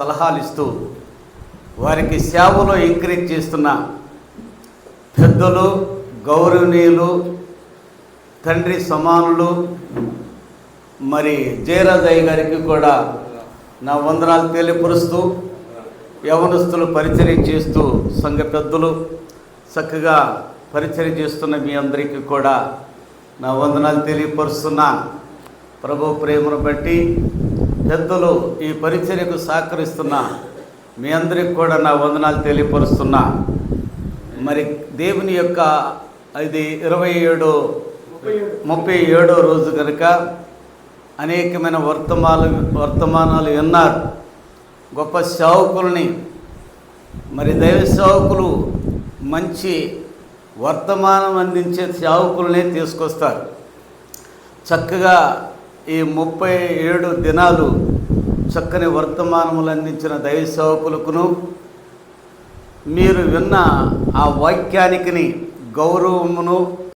సలహాలు ఇస్తూ వారికి సేవలో ఎంకరేజ్ చేస్తున్న పెద్దలు, గౌరవనీయులు, తండ్రి సమానులు మరి జయరాజయ్య గారికి కూడా నా వందనాలు తెలియపరుస్తూ, యవనస్తులు పరిచర్య చేస్తూ సంఘ పెద్దలు చక్కగా పరిచర్య చేస్తున్న మీ అందరికీ కూడా నా వందనాలు తెలియపరుస్తున్నా. ప్రభు ప్రేమను బట్టి పెద్దలు ఈ పరిచర్యకు సహకరిస్తున్న మీ అందరికి కూడా నా వందనాలు తెలియపరుస్తున్నా. మరి దేవుని యొక్క ఇది 37వ రోజు కనుక అనేకమైన వర్తమానాలు విన్నారు. గొప్ప సేవకుల్ని, మరి దైవ సేవకులు మంచి వర్తమానం అందించే సేవకులనే తీసుకొస్తారు. చక్కగా ఈ 37 దినాలు చక్కని వర్తమానములు అందించిన దైవ సేవకులకును, మీరు విన్న ఆ వాక్యానికి గౌరవమును